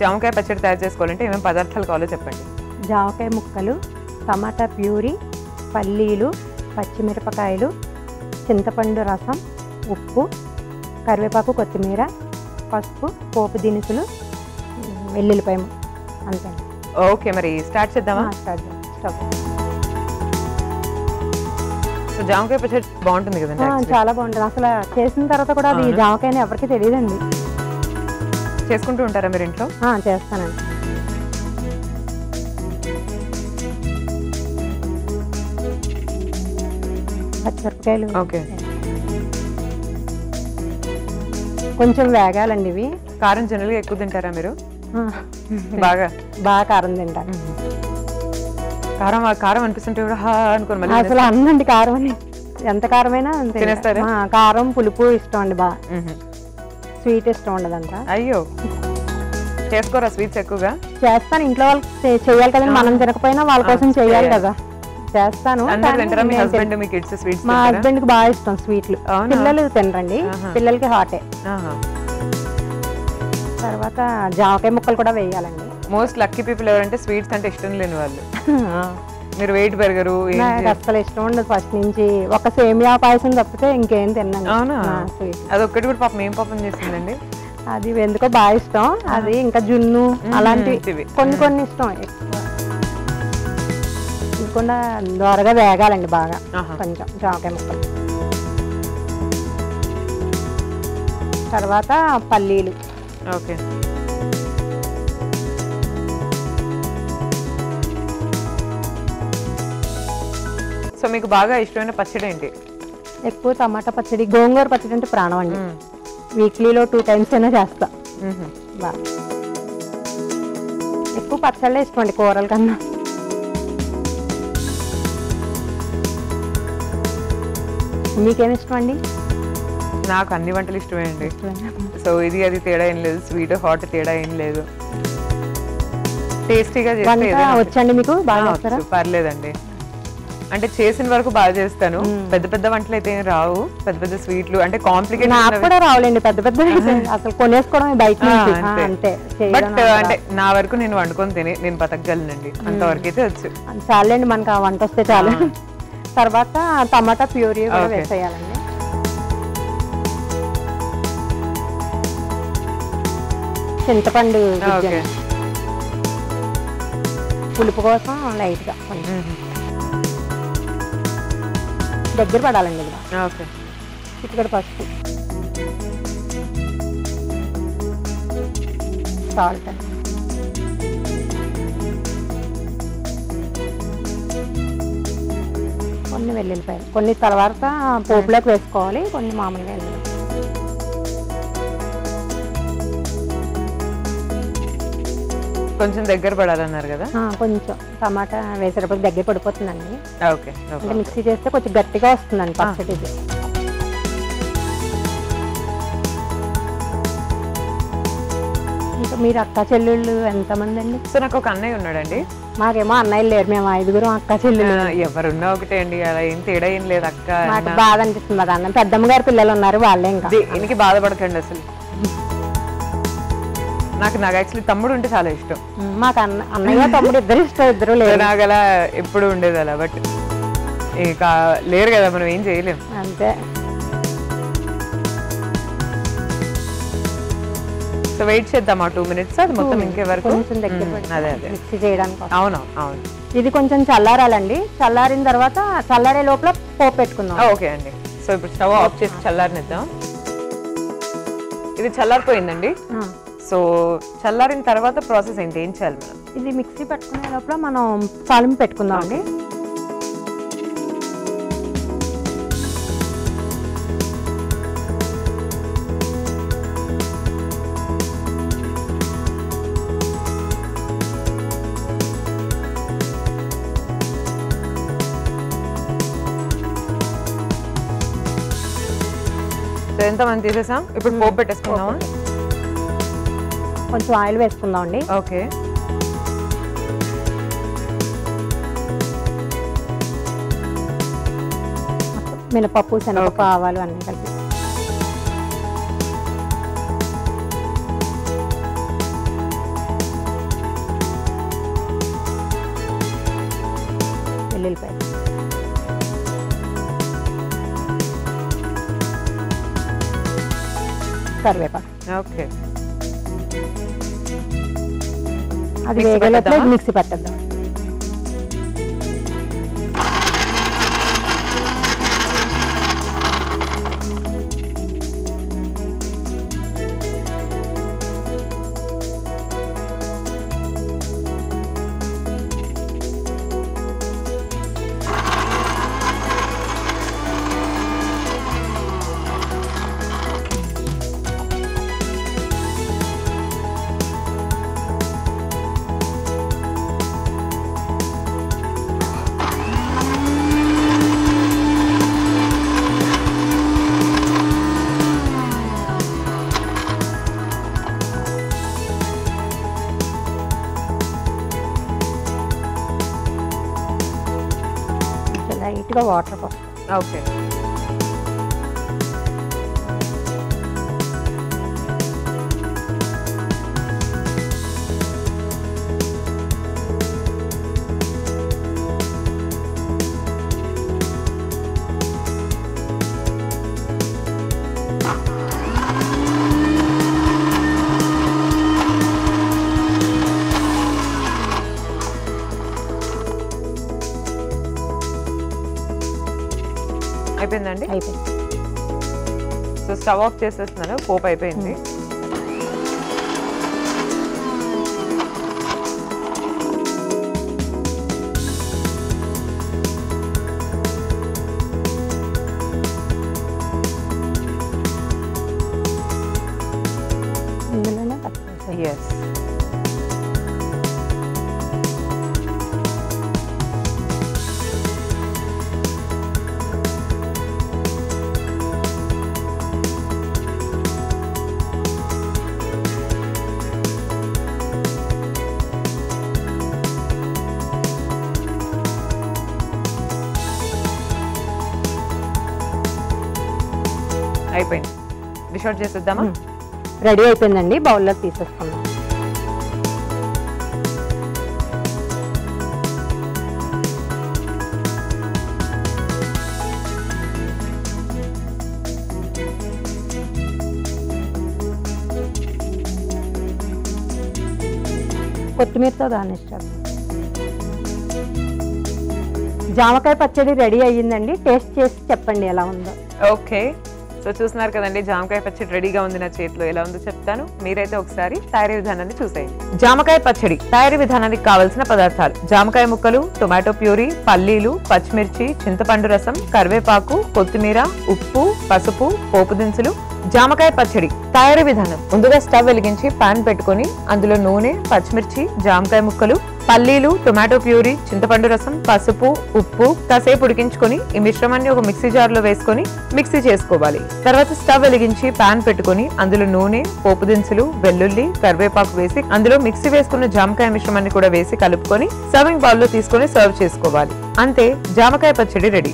జామకాయ పచ్చడి తయారు చేసుకోవాలంటే ఏమేమి పదార్థాలు కావాలో చెప్పండి. జామకాయ ముక్కలు, టమాటా ప్యూరీ, పల్లీలు, పచ్చిమిరపకాయలు, చింతపండు రసం, ఉప్పు, కరివేపాకు, కొత్తిమీర, పసుపు, పోపు దినుసులు, వెల్లుల్లిపాయ అంతే. ఓకే, మరి స్టార్ట్ చేద్దామా? స్టార్ట్ చేద్దాం. సో జామకాయ పచ్చడి బాగుంటుంది కదండి? చాలా బాగుంటుంది. అసలు చేసిన తర్వాత కూడా అది జామకాయని ఎవరికి తెలియదండి. చేసుకుంటూ ఉంటారా మీరు ఇంట్లో? చేస్తానండి. పచ్చిమిరపకాయలు ఓకే, కొంచెం వేగాలండి. ఇవి కారం జనరల్గా ఎక్కువ తింటారా మీరు? బాగా కారం తింటారు. కారం కారం అనిపిస్తుంటే కూడా అనుకోండి. అసలు అన్నండి కారం అని ఎంత కారమైనా తినేస్తారు. కారం పులుపు ఇష్టం అండి. బాగా స్వీట్ ఇష్టం ఉండదంట. అయ్యో, చేసుకోరా స్వీట్స్ ఎక్కువగా? చేస్తాను. ఇంట్లో వాళ్ళకి చేయాలి కదండి. మనం తినకపోయినా వాళ్ళ కోసం చేయాలి కదా, చేస్తాను. మా హస్బెండ్ కి బాగా ఇష్టం స్వీట్లు. పిల్లలు తినరండి, పిల్లలకి హాటే. తర్వాత జామకాయ ముక్కలు కూడా వేయాలండి. మోస్ట్ లక్కీ పీపుల్ ఎవరంటే స్వీట్స్ అంటే ఇష్టం లేని వాళ్ళు. మీరు వెయిట్ పెరగరు. అసలు ఇష్టం ఉండదు ఫస్ట్ నుంచి. ఒక సేమియా పాయసం తప్పితే ఇంకేం తిన్నాను. అవునా? అదొక్కటి కూడా పాపం ఏం పాపం చేసిందండి? అది ఎందుకో బాగా ఇష్టం. అది ఇంకా జున్ను అలాంటివి కొన్ని ఇష్టం. ఇంకొండ దోరగా వేగాలండి బాగా కొంచెం జామకాయ ముక్కలు. తర్వాత పల్లీలు. ఓకే, సో మీకు బాగా ఇష్టమైన పచ్చడి ఏంటి? ఎక్కువ టమాటా పచ్చడి, గోంగూర పచ్చడి అంటే ప్రాణం అండి. వీక్లీలో 2 times అయినా చేస్తా. బాగా ఎక్కువ పచ్చళ్ళే ఇష్టం అండి కూరల కన్నా. మీకేమి ఇష్టం అండి? నాకు అన్ని వంటలు ఇష్టమే అండి. సో ఇది అది తేడా ఏం లేదు, స్వీట్ హాట్ తేడా ఏం లేదు. టేస్టీగా చేస్తే వచ్చండి మీకు? బాగా పర్లేదండి, అంటే చేసిన వరకు బాగా చేస్తాను. పెద్ద పెద్ద వంటలు అయితే ఏం రావు. పెద్ద పెద్ద స్వీట్లు అంటే కాంప్లికేటెడ్ నాకు కూడా రావులేండి. పెద్ద పెద్ద అసలు కొనేసుకోవడం బయట అంతే. బట్ అంటే నా వరకు నేను వండుకొని తిని నేను బతకగలనండి, అంతవరకు అయితే వచ్చు. చాలండి, మనకు ఆ వంట వస్తే చాలు. తర్వాత టమాటా ప్యూరీ కూడా వేసేయాలండి. చింతపండు పులుపు కోసం లైట్గా దగ్గర పడాలండి. చిటికెడు పసుపు, సాల్ట్, కొన్ని వెల్లుల్లిపాయలు. కొన్ని తర్వాత పోపులోకి వేసుకోవాలి, కొన్ని మామూలుగా వేయాలి. కొంచెం దగ్గర పడాలన్నారు కదా? కొంచెం టమాటా వేసేటప్పుడు దగ్గర పడిపోతుందండి. ఓకే, అంటే మిక్సీ చేస్తే కొంచెం గట్టిగా వస్తుందండి పచ్చడి. ఇంకా మీరు అక్క చెల్లెళ్ళు ఎంతమంది అండి? సో నాకు ఒక అన్నయ్య ఉన్నాడండి. మాకేమో అన్నయ్యలు లేరు, మేము 5 అక్క చెల్లెళ్ళు. ఎవరున్నా ఒకటే అండి, అలా ఏం తేడా ఏం లేదు. అక్క నాకు బాధ అనిపిస్తుంది అది. అన్న పెద్దమ్మ గారి పిల్లలు ఉన్నారు, వాళ్ళే. ఇంకా దీనికి బాధపడకండి అసలు. నాకు యాక్చువల్లీ తమ్ముడు ఉంటే చాలా ఇష్టం. మాకు అన్నయ్య తమ్ముడు ఇద్దరు ఇష్టం, ఇద్దరు లేరు. నాకు అలా ఎప్పుడు ఉండేది అలా. బట్ ఇక లేరు కదా, మనం ఏం చేయలేం. అంతే. సో వెయిట్ చేద్దాం 2 minutes. అది మొత్తం ఇంకెవరకు కొంచెం దగ్గర అదే మిక్సీ చేయడానికి. అవును. ఇది కొంచెం చల్లారాలండి. చల్లారిన తర్వాత చల్లారే లోపల పోపు పెట్టుకుందాం. ఓకే అండి. సో ఇప్పుడు స్టవ్ ఆఫ్ చేసి చల్లారనిద్దాం. ఇది చల్లారిపోయిందండి. సో చల్లారిన తర్వాత ప్రాసెస్ ఏంటి, ఏం చేయాలి మనం? ఇది మిక్సీ పెట్టుకునే లోపల మనం తాలింపు పెట్టుకుందాం అండి. ఎంత మనం తీసేసాం, ఇప్పుడు పోపు పెట్టేసుకుందామా? కొంచెం ఆయిల్ వేసుకుందాం అండి. ఓకే, మినపప్పు, శనగపప్పు, ఆవాలు అన్నీ కలిపి. కరివేపాకు. ఓకే, అది వేగేలోపల మిక్సీ పట్టేద్దాం. లైట్గా వాటర్ పోస్తాం. ఓకే, అయిపోయిందండి. అయిపోయింది. సో స్టవ్ ఆఫ్ చేసేస్తున్నాను, పోపు అయిపోయింది. ఇందులోనే పచ్చిమిరపకాయ. ఎస్, అయిపోయింది. డిష్ అవుట్ చేసేద్దామా? రెడీ అయిపోయిందండి, బౌల్లో తీసేసుకుందాం. కొత్తిమీరతో గార్నిష్ చేద్దాం. జామకాయ పచ్చడి రెడీ అయ్యిందండి. టేస్ట్ చేసి చెప్పండి ఎలా ఉందో. ఓకే, సో చూస్తున్నారు కదండి, జామకాయ పచ్చడి రెడీగా ఉంది. నా చేతిలో ఎలా ఉందో చెప్తాను, మీరైతే ఒకసారి తయారీ విధానాన్ని చూసేయండి. జామకాయ పచ్చడి తయారీ విధానానికి కావలసిన పదార్థాలు: జామకాయ ముక్కలు, టొమాటో ప్యూరీ, పల్లీలు, పచ్చిమిర్చి, చింతపండు రసం, కరివేపాకు, కొత్తిమీర, ఉప్పు, పసుపు, పోపు దినుసులు. జామకాయ పచ్చడి తయారీ విధానం: ముందుగా స్టవ్ వెలిగించి పాన్ పెట్టుకొని అందులో నూనె, పచ్చిమిర్చి, జామకాయ ముక్కలు, పల్లీలు, టొమాటో ప్యూరీ, చింతపండు రసం, పసుపు, ఉప్పు కాసేపు ఉడికించుకొని ఈ మిశ్రమాన్ని ఒక మిక్సీ జార్ లో వేసుకొని మిక్సీ చేసుకోవాలి. తర్వాత స్టవ్ వెలిగించి పాన్ పెట్టుకొని అందులో నూనె, పోపు దినుసులు, వెల్లుల్లి, కరివేపాకు వేసి అందులో మిక్సీ వేసుకున్న జామకాయ మిశ్రమాన్ని కూడా వేసి కలుపుకొని సర్వింగ్ బౌల్ లో తీసుకొని సర్వ్ చేసుకోవాలి. అంతే, జామకాయ పచ్చడి రెడీ.